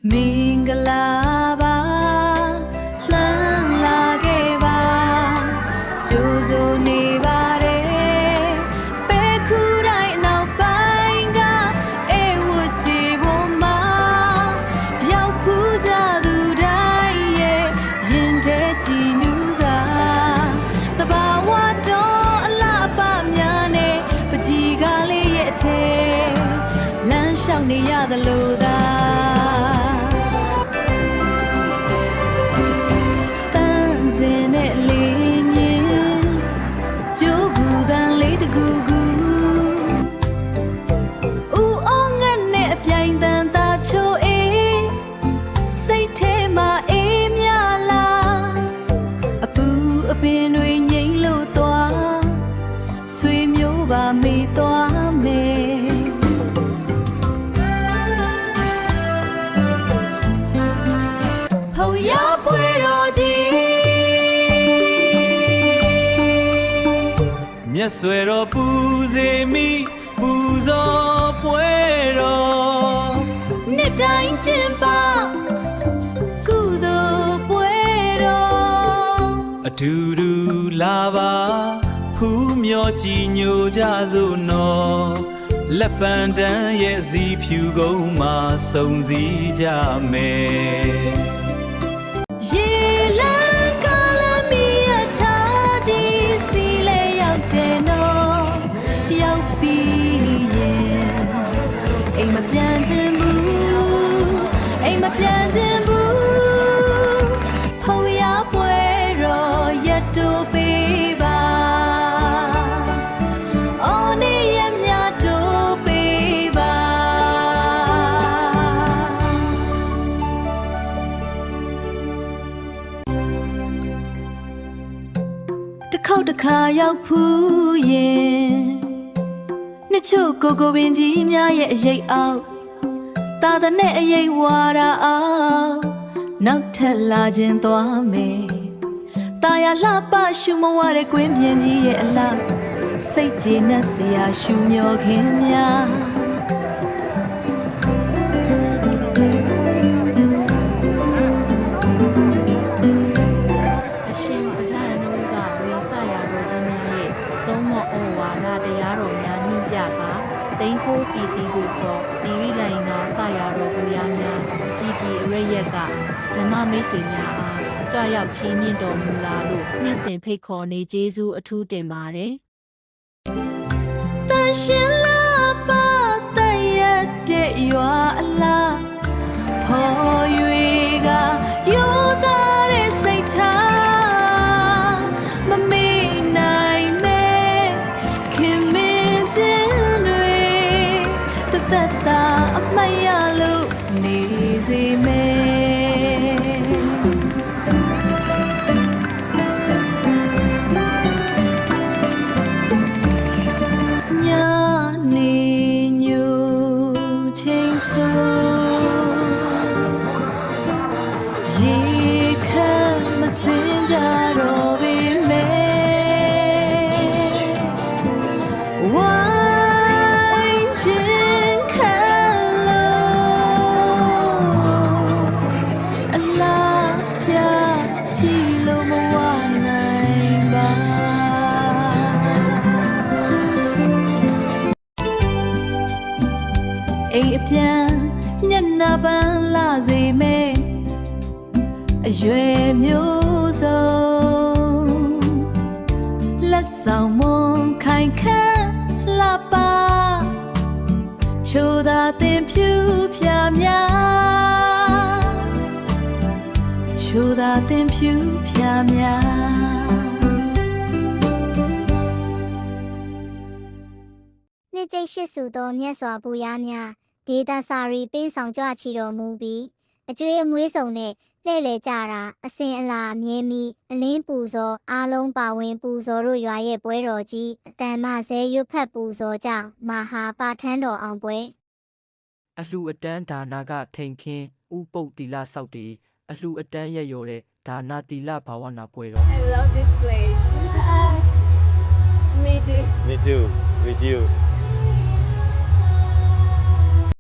Mingalaba Lan Lageba Jozo Nibare Bekurai now Bainga Ewuji Woma Yau Puja Dudaye Yinte Jinuga The Bawato Alaba Myane Pajigali Yete Lan Shawni Yadaluda Mi toa me Ho ya puero ji Mia suero puze mi puzo puero Ne dai chimpa Kudo puero Aturu lava Pu myo chi nyo ja zo no Lappan dan ye zi phu go ma song zi ja me Ye lan ka la mi atha ji si le yauk de no Yauk pi yin Ai ma pyan chin bu Ai ma pyan chin bu Phau ya pwe ro yat to pe ba Khau ta kha yauk phu yin Nit chu ko bin ji mya ye ayai auk Ta da ne ayai wa ra auk Nauk that la jin twa me Ta ya la pa shu ma wa de kwin pyin ji ye ala Sait je nat sia shu myo khin myaတိန်ခိုးပီတီကိုခေါ်တီရီလိုင်နာဆရာတော်ကိုရများကြီးကြီးအရရက်ကဓမ္မမိတ်ဆွေများအားကြွရောက်ချီးမြှင့်တော်မူလာလို့နှစ်စဉ်ဖိတ်ခေါ်နေကျေးဇူးအထူးတင်ပါတယ် တန်ရှင်လာပါတရတဲ့ရွာအလားဖော်၍ကယောသားတဲ့စိတ်ထားမမေ့နိုင်နဲ့ခင်မင်းချင်းတတအမရလို့နေစေမယ်ညနေညိုချိန်ဆိုရေခမ်းမစင်ကြတော့ပေမဲ့အိမ်အပြန်ညနာပန်းလာစေမယ်အရွယ်မျိုးစုံလက်ဆောင်မွန်ခိုင်ခန့်လာပါချိုသာတင်ဖြူဖြာများချိုသာတင်ဖြူဖြာများနှစ်ကျိတ်ရှိစုသောမြတ်စွာဘုရားများဒေတာစာရီပေးဆောင်ကြချီတော်မူပြီးအကျွေးအမွေးစုံနဲ့လှည့်လည်ကြတာအစဉ်အလာမြဲမီအလင်းပူဇော်အားလုံးပါဝင်ပူဇော်တို့ရွာရဲ့ပွဲတော်ကြီးအတန်မဆဲရွတ်ဖတ်ပူဇော်ကြောင့်မဟာပါထန်းတော်အောင်ပွဲအလှအတန်းဒါနာကထိန်ခင်းဥပုပ်တီလာဆောက်တည်အလှအတန်းရက်ရော်တဲ့ဒါနာတီလာဘာဝနာပွဲတော် I love this place. Me too. Me too, with you.